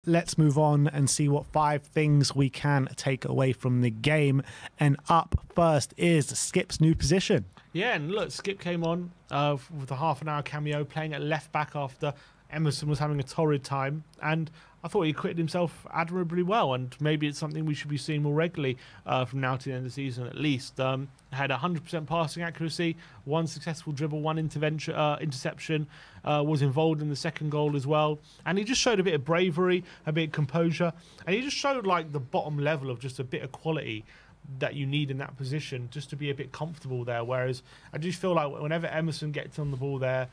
let's move on and see what 5 things we can take away from the game. And up first is Skip's new position. Yeah, and look, Skip came on with a half-an-hour cameo playing at left-back after Emerson was having a torrid time, and I thought he acquitted himself admirably well, and maybe it's something we should be seeing more regularly from now to the end of the season at least. Had 100% passing accuracy, 1 successful dribble, 1 interception, was involved in the second goal as well, and he just showed a bit of bravery, a bit of composure, and he just showed like the bottom level of just a bit of quality that you need in that position just to be a bit comfortable there. Whereas I just feel like whenever Emerson gets on the ball there,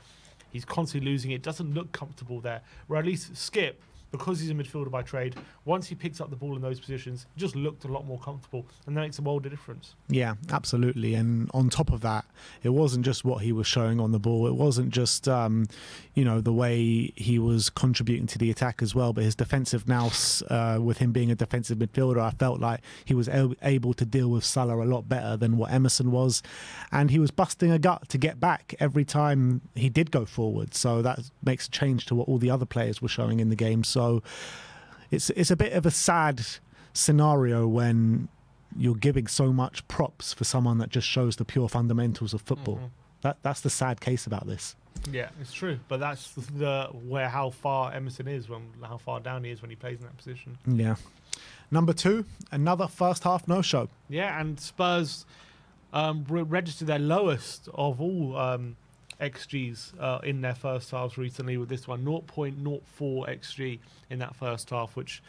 he's constantly losing it, doesn't look comfortable there. Where at least Skip, because he's a midfielder by trade, once he picks up the ball in those positions, he just looked a lot more comfortable, and that makes a world of difference. Yeah, absolutely. And on top of that, it wasn't just what he was showing on the ball. It wasn't just, you know, the way he was contributing to the attack as well, but his defensive nous, with him being a defensive midfielder, I felt like he was able to deal with Salah a lot better than what Emerson was. And he was busting a gut to get back every time he did go forward. So that makes a change to what all the other players were showing in the game. So it's a bit of a sad scenario when you're giving so much props for someone that just shows the pure fundamentals of football. That's the sad case about this. Yeah, it's true, but that's how far Emerson is, how far down he is when he plays in that position. Yeah. Number 2, another first half no-show. Yeah, and Spurs registered their lowest of all XGs in their first halves recently with this one, 0.04 XG in that first half, which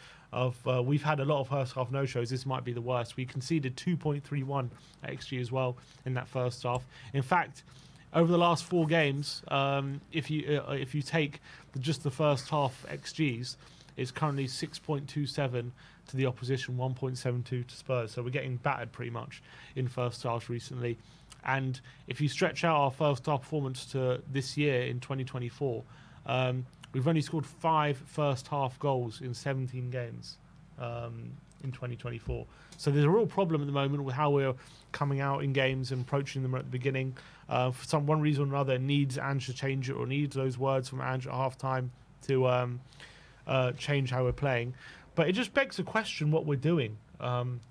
we've had a lot of first half no-shows. This might be the worst. We conceded 2.31 XG as well in that first half. In fact, over the last 4 games, if you take just the first half XGs, it's currently 6.27 to the opposition, 1.72 to Spurs. So we're getting battered pretty much in first halves recently. And if you stretch out our first half performance to this year in 2024, we've only scored 5 first half goals in 17 games in 2024. So there's a real problem at the moment with how we're coming out in games and approaching them at the beginning. For one reason or another, it needs Ange to change it, or needs those words from Ange at half-time to change how we're playing. But it just begs the question what we're doing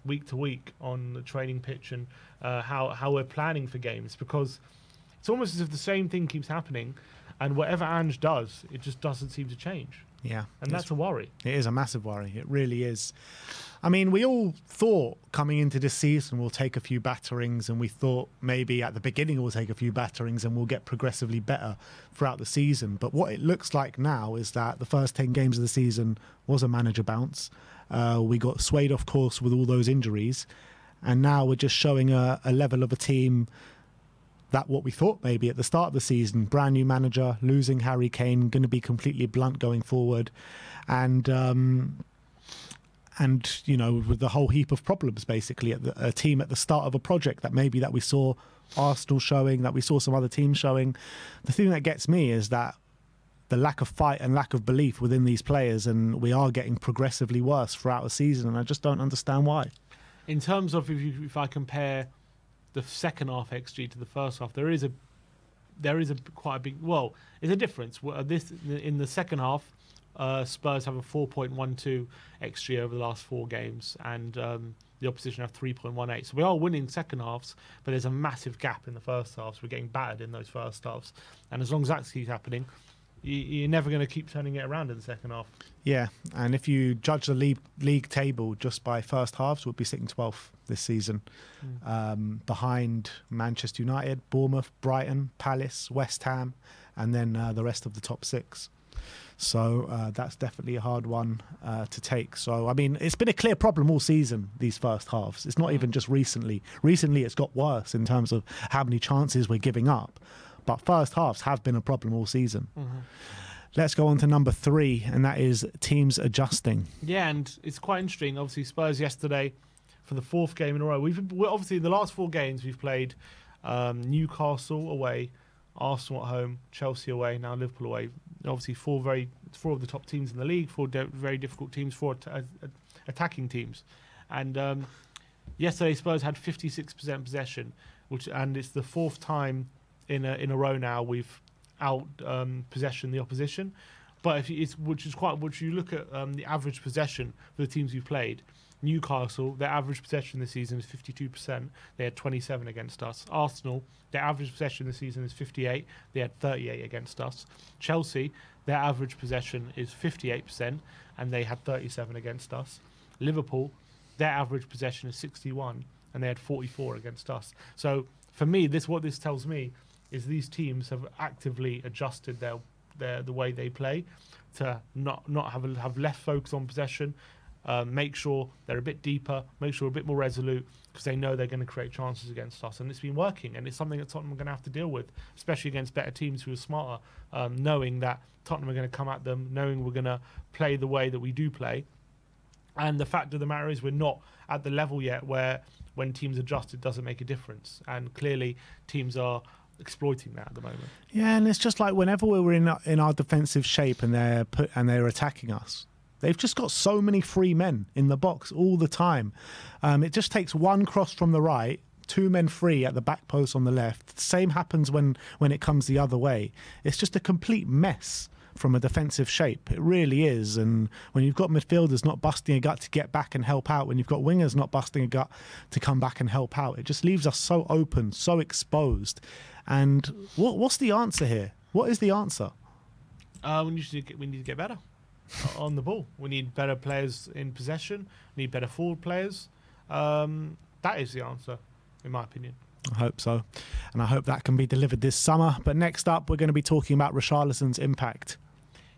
week to week on the training pitch, and how we're planning for games, because it's almost as if the same thing keeps happening, and whatever Ange does, it just doesn't seem to change. Yeah. And that's a worry. It is a massive worry. It really is. I mean, we all thought coming into this season we'll take a few batterings, and we thought maybe at the beginning we'll take a few batterings and we'll get progressively better throughout the season. But what it looks like now is that the first 10 games of the season was a manager bounce. We got swayed off course with all those injuries, and now we're just showing a level of a team that what we thought maybe at the start of the season, brand new manager, losing Harry Kane, going to be completely blunt going forward, and you know, with the whole heap of problems basically at a team at the start of a project that maybe that we saw Arsenal showing, that we saw some other teams showing. The thing that gets me is that the lack of fight and lack of belief within these players, and we are getting progressively worse throughout the season, and I just don't understand why. In terms of if I compare the second half XG to the first half, there is a quite a big, well, it's a difference. This in the second half, Spurs have a 4.12 XG over the last 4 games, and the opposition have 3.18. So we are winning second halves, but there's a massive gap in the first half. So we're getting battered in those first halves, and as long as that keeps happening, you're never going to keep turning it around in the second half. Yeah, and if you judge the league table just by first halves, we'll be sitting 12th this season, behind Manchester United, Bournemouth, Brighton, Palace, West Ham, and then the rest of the top 6. So that's definitely a hard one to take. So, I mean, it's been a clear problem all season, these first halves. It's not even just recently. Recently, it's got worse in terms of how many chances we're giving up. But first halves have been a problem all season. Let's go on to number 3, and that is teams adjusting. Yeah, and it's quite interesting. Obviously, Spurs yesterday, for the 4th game in a row. We're obviously, the last 4 games, we've played Newcastle away, Arsenal at home, Chelsea away, now Liverpool away. Obviously, 4 of the top teams in the league, 4 very difficult teams, 4 attacking teams. And yesterday, Spurs had 56% possession, and it's the 4th time in a row now we've out possession the opposition. But which you look at the average possession for the teams you've played. Newcastle, their average possession this season is 52%. They had 27 against us. Arsenal, their average possession this season is 58. They had 38 against us. Chelsea, their average possession is 58%, and they had 37 against us. Liverpool, their average possession is 61, and they had 44 against us. So for me, what this tells me is these teams have actively adjusted the way they play to not have less focus on possession. Make sure they're a bit deeper, make sure a bit more resolute, because they know they're going to create chances against us. And it's been working, and it's something that Tottenham are going to have to deal with, especially against better teams who are smarter, knowing that Tottenham are going to come at them, knowing we're going to play the way that we do play. And the fact of the matter is we're not at the level yet where when teams adjust, it doesn't make a difference. And clearly teams are exploiting that at the moment. Yeah, and it's just like whenever we were in our defensive shape and they're attacking us, they've just got so many free men in the box all the time. It just takes one cross from the right, 2 men free at the back post on the left. Same happens when it comes the other way. It's just a complete mess from a defensive shape. It really is. And when you've got midfielders not busting a gut to get back and help out, when you've got wingers not busting a gut to come back and help out, it just leaves us so open, so exposed. And what's the answer here? What is the answer? We need to get better on the ball. We need better players in possession. We need better forward players. That is the answer, in my opinion. I hope so. And I hope that can be delivered this summer. But next up, we're going to be talking about Richarlison's impact.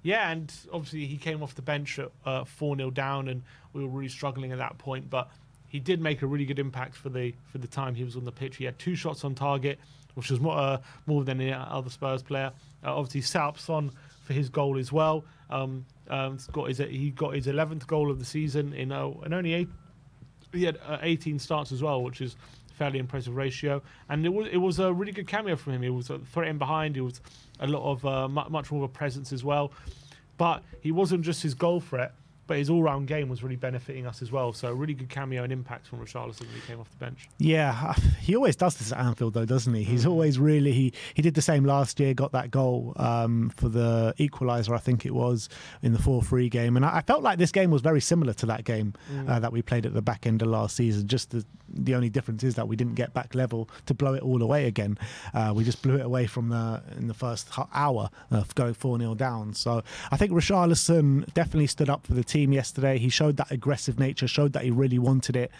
Yeah, and obviously he came off the bench at 4-0 down, and we were really struggling at that point. But he did make a really good impact for the time he was on the pitch. He had 2 shots on target, which was more than any other Spurs player. Obviously set up Son for his goal as well. He got his 11th goal of the season in only 8. He had 18 starts as well, which is a fairly impressive ratio. And it was a really good cameo from him. He was threatening behind. He was a lot of much more of a presence as well. But he wasn't just his goal threat, but his all-round game was really benefiting us as well. So a really good cameo and impact from Richarlison when he came off the bench. Yeah, he always does this at Anfield though, doesn't he? He's always really, he did the same last year, got that goal for the equaliser, I think it was, in the 4-3 game. And I felt like this game was very similar to that game that we played at the back end of last season. Just the only difference is that we didn't get back level to blow it all away again. We just blew it away in the first hour of going 4-0 down. So I think Richarlison definitely stood up for the team yesterday. He showed that aggressive nature, showed that he really wanted it.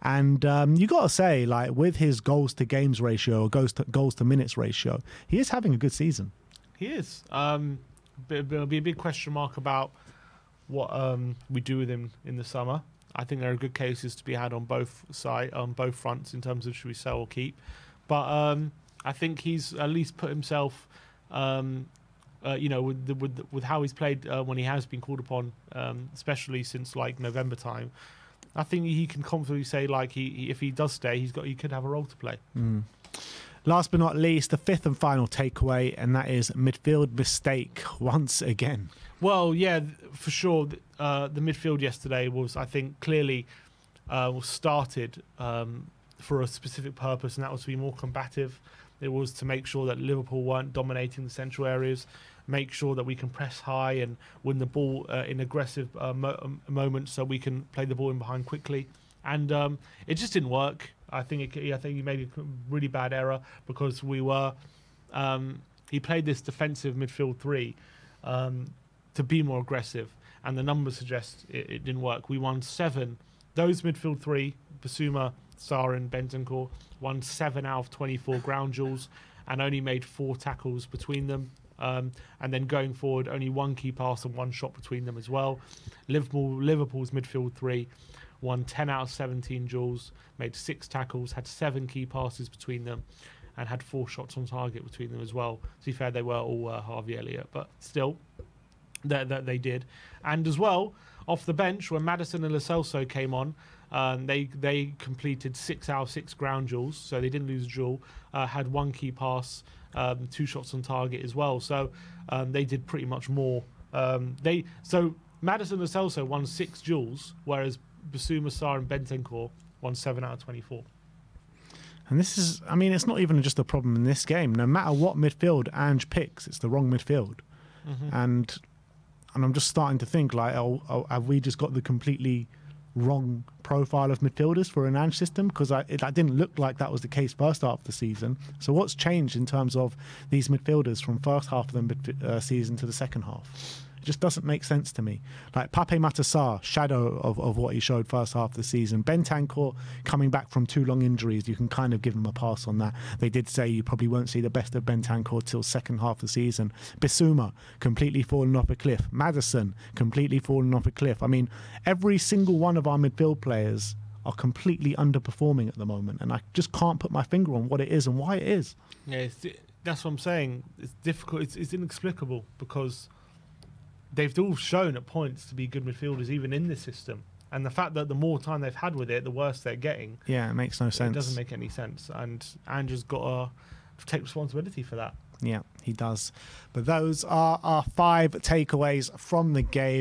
And you got to say, like, with his goals to games ratio, or goals to minutes ratio, he is having a good season. He is. There'll be a big question mark about what we do with him in the summer. I think there are good cases to be had on both fronts in terms of should we sell or keep. But I think he's at least put himself, with how he's played when he has been called upon, especially since like November time. I think he can confidently say, like, if he does stay, he could have a role to play. Last but not least, the 5th and final takeaway, and that is midfield mistake once again. Well, yeah, for sure. The midfield yesterday was, I think, clearly was started for a specific purpose, and that was to be more combative. It was to make sure that Liverpool weren't dominating the central areas, make sure that we can press high and win the ball in aggressive moments, so we can play the ball in behind quickly. And it just didn't work. I think he made a really bad error because we were. He played this defensive midfield 3 to be more aggressive, and the numbers suggest it didn't work. We won 7. Those midfield 3, Basuma, Sarr and Bentancur, won 7 out of 24 ground duels and only made 4 tackles between them. And then going forward, only 1 key pass and 1 shot between them as well. Liverpool's midfield 3 won 10 out of 17 duels, made 6 tackles, had 7 key passes between them, and had 4 shots on target between them as well. To be fair, they were all Harvey Elliott, but still, that they did. And as well, off the bench, when Maddison and Lo Celso came on, they completed 6 out of 6 ground duels, so they didn't lose a duel, had 1 key pass, 2 shots on target as well. So they did pretty much more. So Maddison and Lo Celso won 6 duels, whereas Basuma, Sarr and Bentancur won 7 out of 24. And this is, I mean, it's not even just a problem in this game. No matter what midfield Ange picks, it's the wrong midfield. And I'm just starting to think like, have we just got the completely wrong profile of midfielders for an Ange system? Because that didn't look like that was the case first half of the season. So what's changed in terms of these midfielders from first half of the season to the second half? It just doesn't make sense to me. Like Pape Matar, shadow of what he showed first half of the season. Bentancur coming back from 2 long injuries, you can kind of give him a pass on that. They did say you probably won't see the best of Bentancur till second half of the season. Bissouma completely fallen off a cliff. Maddison completely fallen off a cliff. I mean, every single one of our midfield players are completely underperforming at the moment, and I just can't put my finger on what it is and why it is. Yeah, that's what I'm saying. It's difficult. It's inexplicable because they've all shown at points to be good midfielders even in this system. And the fact that the more time they've had with it, the worse they're getting. Yeah, it makes no sense. It doesn't make any sense. And Andrew's got to take responsibility for that. Yeah, he does. But those are our 5 takeaways from the game.